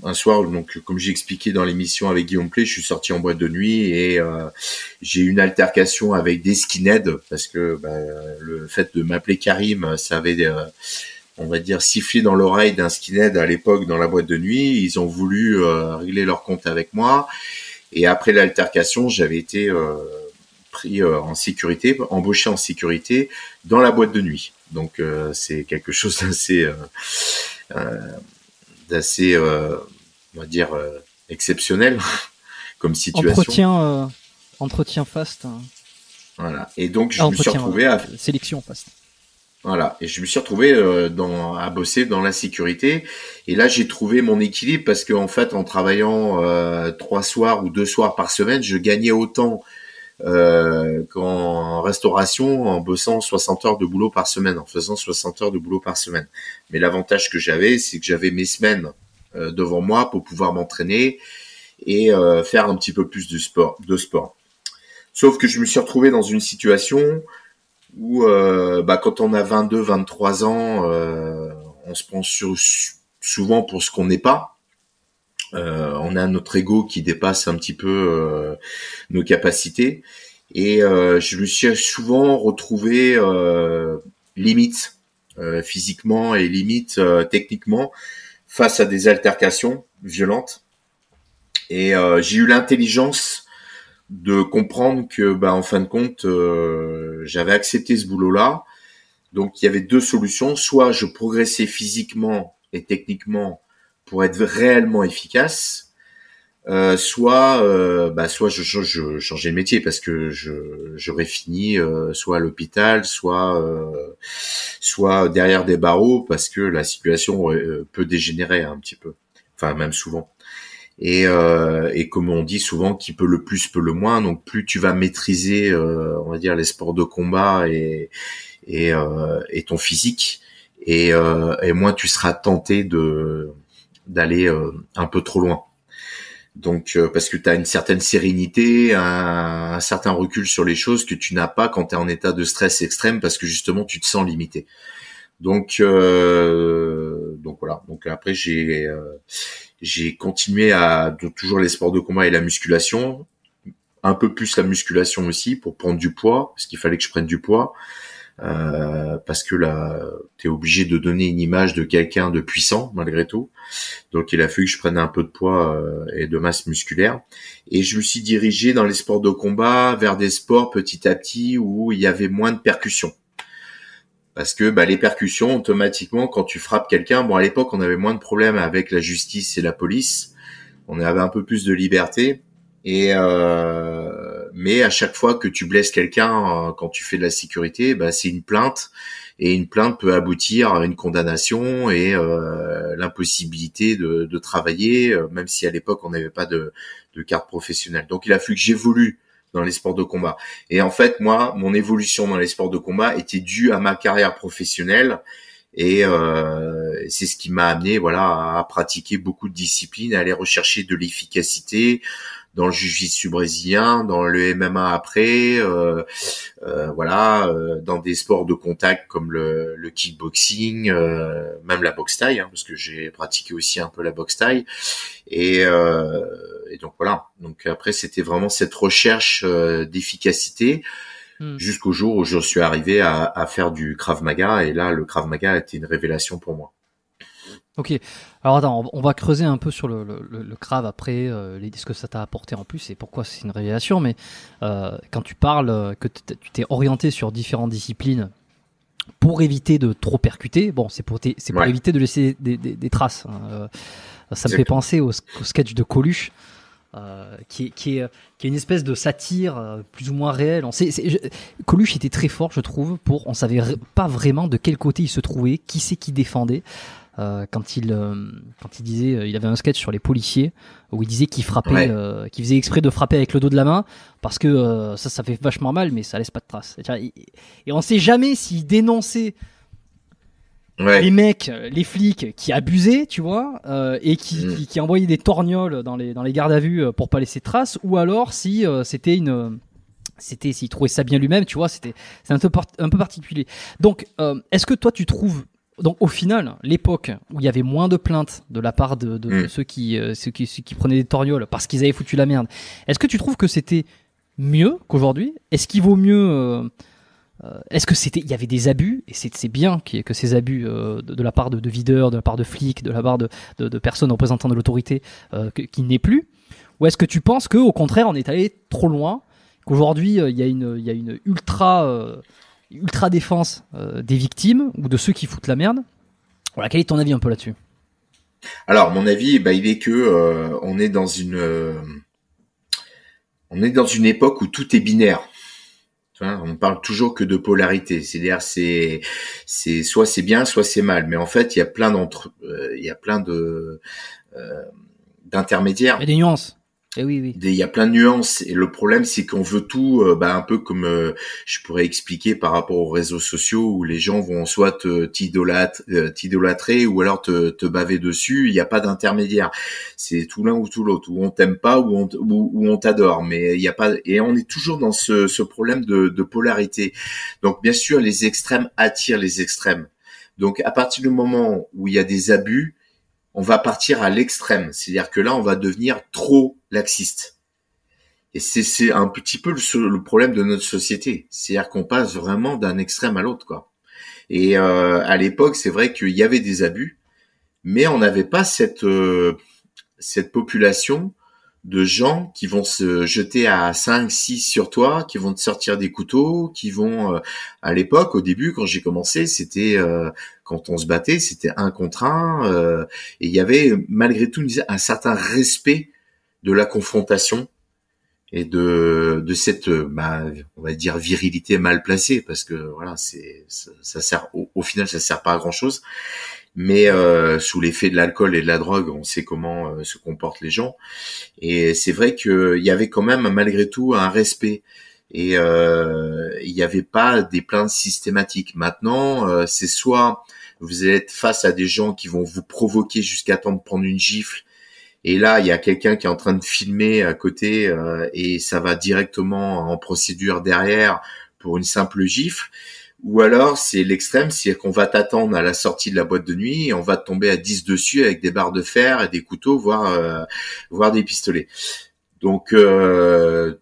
un soir, donc comme j'ai expliqué dans l'émission avec Guillaume Play, je suis sorti en boîte de nuit et j'ai eu une altercation avec des skinheads parce que le fait de m'appeler Karim, ça avait on va dire sifflé dans l'oreille d'un skinhead à l'époque dans la boîte de nuit. Ils ont voulu régler leur compte avec moi et après l'altercation, j'avais été pris en sécurité, embauché en sécurité dans la boîte de nuit. Donc c'est quelque chose d'assez on va dire exceptionnel comme situation. Entretien fast. Voilà. Et donc je me suis retrouvé à sélection fast. Voilà. Et je me suis retrouvé à bosser dans la sécurité. Et là j'ai trouvé mon équilibre parce que en fait en travaillant 3 soirs ou 2 soirs par semaine, je gagnais autant qu'en restauration en bossant 60 heures de boulot par semaine, en faisant 60 heures de boulot par semaine. Mais l'avantage que j'avais, c'est que j'avais mes semaines devant moi pour pouvoir m'entraîner et faire un petit peu plus de sport. Sauf que je me suis retrouvé dans une situation où quand on a 22, 23 ans, on se prend souvent pour ce qu'on n'est pas. On a notre ego qui dépasse un petit peu nos capacités et je me suis souvent retrouvé limite physiquement et limite techniquement face à des altercations violentes et j'ai eu l'intelligence de comprendre que en fin de compte j'avais accepté ce boulot-là. Donc il y avait 2 solutions, soit je progressais physiquement et techniquement pour être réellement efficace, soit je changeais de métier parce que j'aurais fini soit à l'hôpital, soit derrière des barreaux parce que la situation peut dégénérer un petit peu, enfin même souvent. Et comme on dit souvent, qui peut le plus peut le moins. Donc plus tu vas maîtriser, on va dire les sports de combat et ton physique, et moins tu seras tenté d'aller un peu trop loin. Donc parce que tu as une certaine sérénité, un certain recul sur les choses que tu n'as pas quand tu es en état de stress extrême parce que justement tu te sens limité. Donc voilà. Donc après j'ai continué toujours les sports de combat et la musculation, un peu plus la musculation aussi pour prendre du poids parce qu'il fallait que je prenne du poids. Parce que là, t'es obligé de donner une image de quelqu'un de puissant malgré tout. Donc il a fallu que je prenne un peu de poids et de masse musculaire. Et je me suis dirigé dans les sports de combat vers des sports petit à petit où il y avait moins de percussions. Parce que les percussions, automatiquement, quand tu frappes quelqu'un, à l'époque on avait moins de problèmes avec la justice et la police. On avait un peu plus de liberté. Et mais à chaque fois que tu blesses quelqu'un quand tu fais de la sécurité, c'est une plainte et une plainte peut aboutir à une condamnation et l'impossibilité de travailler, même si à l'époque on n'avait pas de carte professionnelle. Donc il a fallu que j'évolue dans les sports de combat. Et en fait, moi, mon évolution dans les sports de combat était due à ma carrière professionnelle. Et c'est ce qui m'a amené à pratiquer beaucoup de disciplines, à aller rechercher de l'efficacité dans le jiu-jitsu brésilien, dans le MMA après, dans des sports de contact comme le kickboxing, même la boxe thaï, parce que j'ai pratiqué aussi un peu la boxe thaï. Et donc voilà. Donc après, c'était vraiment cette recherche d'efficacité. Jusqu'au jour où je suis arrivé à faire du Krav Maga, et là le Krav Maga a été une révélation pour moi. Ok, alors attends, on va creuser un peu sur le Krav après, ce que ça t'a apporté en plus et pourquoi c'est une révélation, mais quand tu parles que tu t'es orienté sur différentes disciplines pour éviter de trop percuter, c'est pour éviter de laisser des traces. Ça me fait penser au sketch de Coluche. Qui est une espèce de satire plus ou moins réelle. Coluche était très fort, je trouve, on savait pas vraiment de quel côté il se trouvait, qui c'est qui défendait. Quand il disait, il avait un sketch sur les policiers où il disait qu'il frappait, qu'il faisait exprès de frapper avec le dos de la main parce que ça fait vachement mal, mais ça laisse pas de traces. Et on sait jamais s'il dénonçait les mecs, les flics qui abusaient, tu vois, et qui envoyaient des torgnoles dans les gardes à vue pour pas laisser de traces, ou alors si s'il trouvait ça bien lui-même, tu vois, c'est un peu particulier. Donc, est-ce que toi tu trouves donc au final, l'époque où il y avait moins de plaintes de la part de ceux qui prenaient des torgnoles parce qu'ils avaient foutu la merde, est-ce que tu trouves que c'était mieux qu'aujourd'hui? Est-ce qu'il vaut mieux est-ce que il y avait des abus, et c'est bien que ces abus de la part de videurs, de la part de flics, de la part de personnes représentant de l'autorité, qu'il n'y ait plus? Ou est-ce que tu penses qu'au contraire on est allé trop loin, qu'aujourd'hui il y a une ultra défense des victimes ou de ceux qui foutent la merde? Voilà, quel est ton avis un peu là-dessus? Alors, mon avis, il est que on est dans une époque où tout est binaire. On parle toujours que de polarité, c'est-à-dire c'est soit c'est bien, soit c'est mal. Mais en fait, il y a plein d'intermédiaires. Il y a des nuances. Eh oui, oui. Il y a plein de nuances, et le problème c'est qu'on veut tout, un peu comme je pourrais expliquer par rapport aux réseaux sociaux où les gens vont soit t'idolâtrer ou alors te baver dessus. Il n'y a pas d'intermédiaire, c'est tout l'un ou tout l'autre, ou on t'aime pas ou on t'adore, mais il y a pas, et on est toujours dans ce problème de polarité. Donc bien sûr les extrêmes attirent les extrêmes, donc à partir du moment où il y a des abus, on va partir à l'extrême, c'est-à-dire que là, on va devenir trop laxiste. Et c'est un petit peu le problème de notre société, c'est-à-dire qu'on passe vraiment d'un extrême à l'autre, quoi. Et à l'époque, c'est vrai qu'il y avait des abus, mais on n'avait pas cette population de gens qui vont se jeter à 5, 6 sur toi, qui vont te sortir des couteaux, qui vont à l'époque, au début, quand j'ai commencé, c'était quand on se battait, c'était 1 contre 1, et il y avait malgré tout un certain respect de la confrontation et de cette on va dire virilité mal placée, parce que voilà, ça sert au final ça sert pas à grand-chose. Mais sous l'effet de l'alcool et de la drogue, on sait comment se comportent les gens. Et c'est vrai qu'il y avait quand même malgré tout un respect. Et il n'y avait pas des plaintes systématiques. Maintenant, c'est soit vous allez être face à des gens qui vont vous provoquer jusqu'à temps de prendre une gifle. Et là, il y a quelqu'un qui est en train de filmer à côté et ça va directement en procédure derrière pour une simple gifle. Ou alors, c'est l'extrême, c'est-à-dire qu'on va t'attendre à la sortie de la boîte de nuit et on va te tomber à 10 dessus avec des barres de fer et des couteaux, voire des pistolets. Donc, à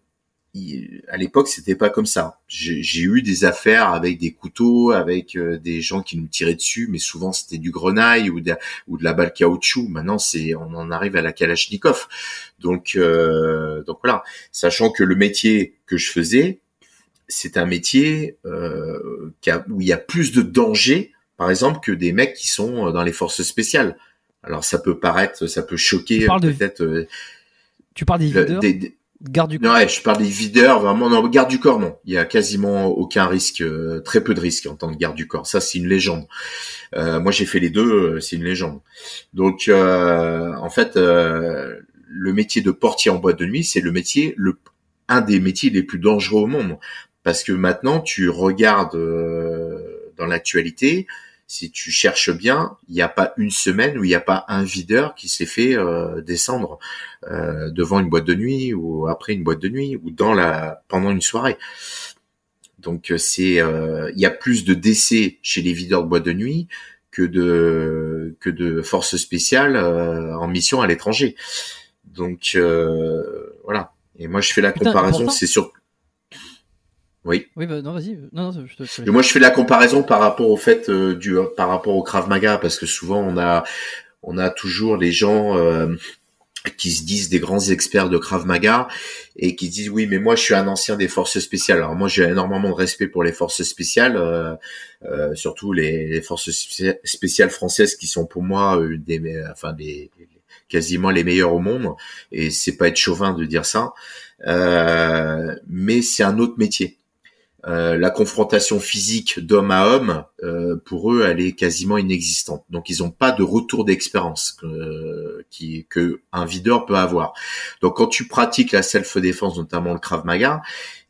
l'époque, c'était pas comme ça. J'ai eu des affaires avec des couteaux, avec des gens qui nous tiraient dessus, mais souvent c'était du grenaille ou de la balle caoutchouc. Maintenant, on en arrive à la Kalachnikov. Donc voilà. Sachant que le métier que je faisais, c'est un métier où il y a plus de danger, par exemple, que des mecs qui sont dans les forces spéciales. Alors ça peut choquer peut-être. Tu parles des videurs, garde du corps. Ouais, je parle des videurs, vraiment. Non, garde du corps, non. Il y a quasiment aucun risque, très peu de risques en tant que garde du corps. Ça, c'est une légende. Moi, j'ai fait les deux, c'est une légende. Donc, en fait, le métier de portier en boîte de nuit, c'est un des métiers les plus dangereux au monde. Parce que maintenant, tu regardes dans l'actualité, si tu cherches bien, il n'y a pas une semaine où il n'y a pas un videur qui s'est fait descendre devant une boîte de nuit ou après une boîte de nuit ou pendant une soirée. Donc il y a plus de décès chez les videurs de boîte de nuit que de forces spéciales en mission à l'étranger. Donc voilà. Et moi je fais la comparaison, c'est sur. Oui. Oui, non, vas-y. Non, je te... Moi, je fais la comparaison par rapport au fait par rapport au Krav Maga, parce que souvent on a toujours les gens qui se disent des grands experts de Krav Maga et qui disent oui, mais moi je suis un ancien des forces spéciales. Alors moi j'ai énormément de respect pour les forces spéciales, surtout les forces spéciales françaises qui sont pour moi quasiment les meilleures au monde. Et c'est pas être chauvin de dire ça, mais c'est un autre métier. La confrontation physique d'homme à homme, pour eux, elle est quasiment inexistante. Donc, ils n'ont pas de retour d'expérience que un videur peut avoir. Donc, quand tu pratiques la self-défense, notamment le Krav Maga,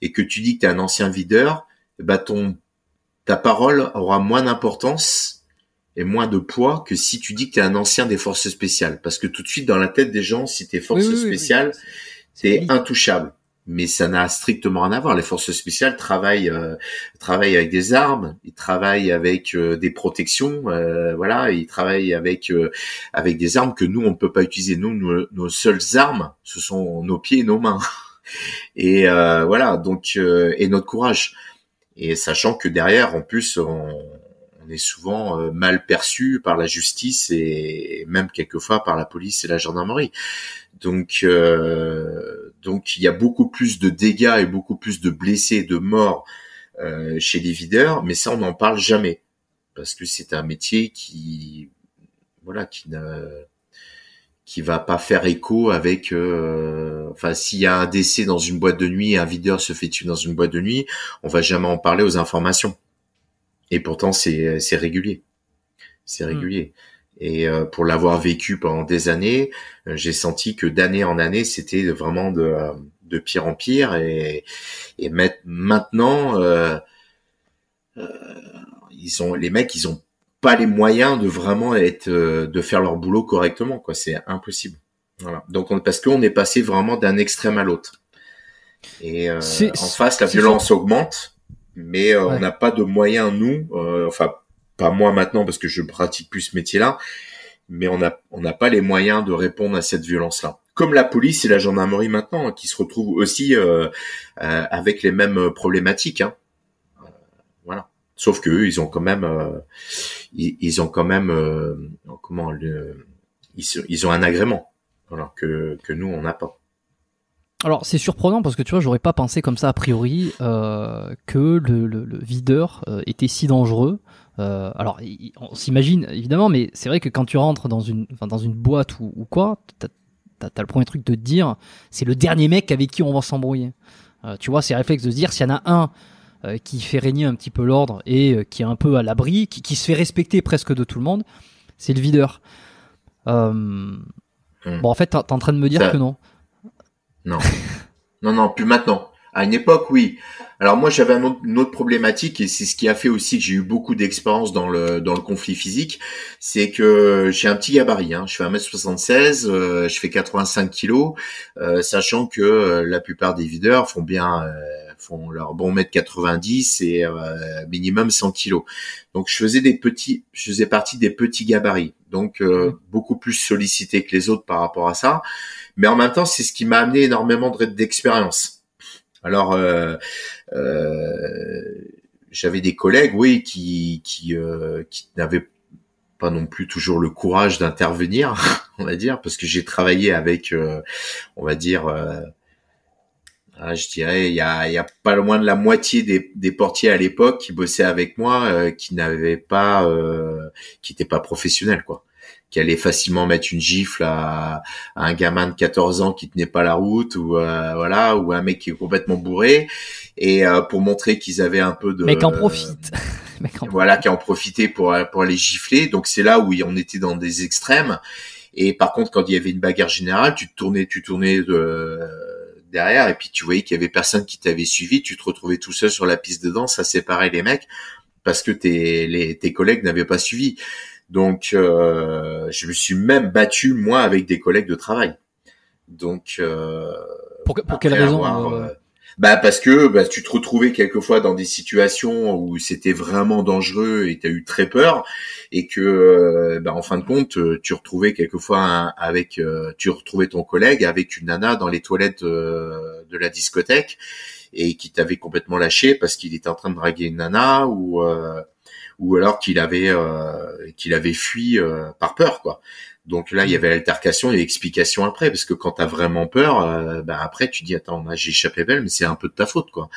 et que tu dis que tu es un ancien videur, ta parole aura moins d'importance et moins de poids que si tu dis que tu es un ancien des forces spéciales. Parce que tout de suite, dans la tête des gens, si tu es force spéciale, c'est intouchable. mais ça n'a strictement rien à voir. Les forces spéciales travaillent avec des armes, ils travaillent avec des protections, voilà, ils travaillent avec des armes que nous on ne peut pas utiliser. Nos seules armes, ce sont nos pieds et nos mains. Et voilà, donc et notre courage. Et sachant que derrière, en plus, on est souvent mal perçu par la justice et même quelquefois par la police et la gendarmerie. Donc il y a beaucoup plus de dégâts et beaucoup plus de blessés, de morts chez les videurs, mais ça on n'en parle jamais parce que c'est un métier qui va pas faire écho avec enfin s'il y a un décès dans une boîte de nuit, un videur se fait tuer dans une boîte de nuit, on va jamais en parler aux informations. Et pourtant c'est régulier. C'est régulier. Et pour l'avoir vécu pendant des années, j'ai senti que d'année en année, c'était vraiment de pire en pire. Et maintenant, les mecs, ils ont pas les moyens de vraiment de faire leur boulot correctement, quoi. C'est impossible. Voilà. Donc parce qu'on est passé vraiment d'un extrême à l'autre. Et en face, la violence augmente, mais on n'a pas de moyens, nous, enfin pas moi maintenant parce que je pratique plus ce métier-là, mais on n'a pas les moyens de répondre à cette violence-là. Comme la police et la gendarmerie maintenant, hein, qui se retrouvent aussi avec les mêmes problématiques. Hein. Voilà. Sauf que eux, ils ont quand même ils ont un agrément, alors que nous on n'a pas. Alors c'est surprenant parce que tu vois, j'aurais pas pensé comme ça a priori que le videur était si dangereux. Alors on s'imagine évidemment, mais c'est vrai que quand tu rentres dans une boîte ou quoi, t'as le premier truc de te dire, c'est le dernier mec avec qui on va s'embrouiller. Tu vois, c'est réflexe de se dire, s'il y en a un qui fait régner un petit peu l'ordre et qui est un peu à l'abri, qui se fait respecter presque de tout le monde, c'est le videur. Bon, en fait, t'es en train de me dire que non. Non, plus maintenant. À une époque, oui. Alors moi, j'avais une autre problématique et c'est ce qui a fait aussi que j'ai eu beaucoup d'expérience dans le conflit physique, c'est que j'ai un petit gabarit. Hein. Je fais 1m76, je fais 85 kilos, sachant que la plupart des videurs font leur bon 1m90 et minimum 100 kilos. Donc je faisais partie des petits gabarits, donc beaucoup plus sollicité que les autres par rapport à ça. Mais en même temps, c'est ce qui m'a amené énormément d'expérience. Alors, j'avais des collègues, oui, qui n'avaient pas non plus toujours le courage d'intervenir, on va dire, parce que j'ai travaillé avec, on va dire, je dirais, il y a pas loin de la moitié des portiers à l'époque qui bossaient avec moi, qui n'étaient pas professionnels, quoi. Qui allait facilement mettre une gifle à un gamin de 14 ans qui tenait pas la route ou voilà, ou un mec qui est complètement bourré et pour montrer qu'ils avaient un peu de mec en profite. Voilà, qui en profitaient pour les gifler. Donc c'est là où on était dans des extrêmes. Et par contre, quand il y avait une bagarre générale, tu tournais derrière et puis tu voyais qu'il y avait personne qui t'avait suivi, tu te retrouvais tout seul sur la piste de danse à séparer les mecs parce que tes collègues n'avaient pas suivi. Donc, je me suis même battu, moi, avec des collègues de travail. Donc, pour quelle raison parce que tu te retrouvais quelquefouvais dans des situations où c'était vraiment dangereux et tu as eu très peur et que, en fin de compte, tu retrouvais quelquefois tu retrouvais ton collègue avec une nana dans les toilettes de la discothèque et qui t'avait complètement lâché parce qu'il était en train de draguer une nana ou alors qu'il avait fui par peur, quoi. Donc là, il y avait l'altercation et l'explication après, parce que quand t'as vraiment peur, après tu dis attends, là, j'ai échappé belle, mais c'est un peu de ta faute, quoi.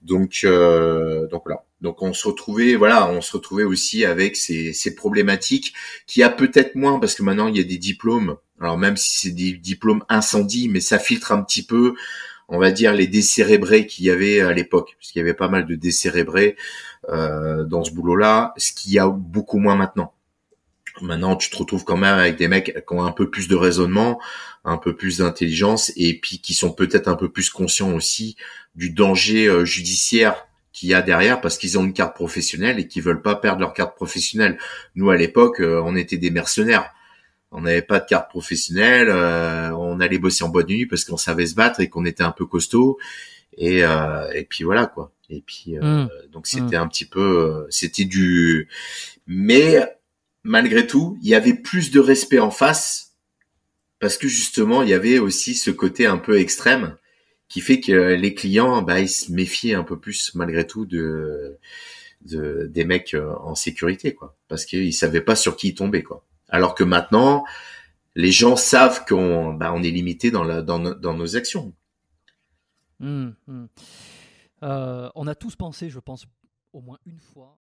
Donc voilà. Donc on se retrouvait aussi avec ces problématiques qui a peut-être moins parce que maintenant il y a des diplômes. Alors même si c'est des diplômes incendie, mais ça filtre un petit peu, on va dire, les décérébrés qu'il y avait à l'époque, parce qu'il y avait pas mal de décérébrés dans ce boulot-là, ce qu'il y a beaucoup moins maintenant. Maintenant, tu te retrouves quand même avec des mecs qui ont un peu plus de raisonnement, un peu plus d'intelligence, et puis qui sont peut-être un peu plus conscients aussi du danger judiciaire qu'il y a derrière, parce qu'ils ont une carte professionnelle et qu'ils veulent pas perdre leur carte professionnelle. Nous, à l'époque, on était des mercenaires. On n'avait pas de carte professionnelle, on on allait bosser en boîte de nuit parce qu'on savait se battre et qu'on était un peu costaud. Et puis voilà quoi. Et puis donc c'était un petit peu, c'était du. Mais malgré tout, il y avait plus de respect en face parce que justement, il y avait aussi ce côté un peu extrême qui fait que les clients, bah, ils se méfiaient un peu plus malgré tout des mecs en sécurité quoi, parce qu'ils savaient pas sur qui ils tombaient quoi. Alors que maintenant, les gens savent on est limité dans nos actions. On a tous pensé, je pense, au moins une fois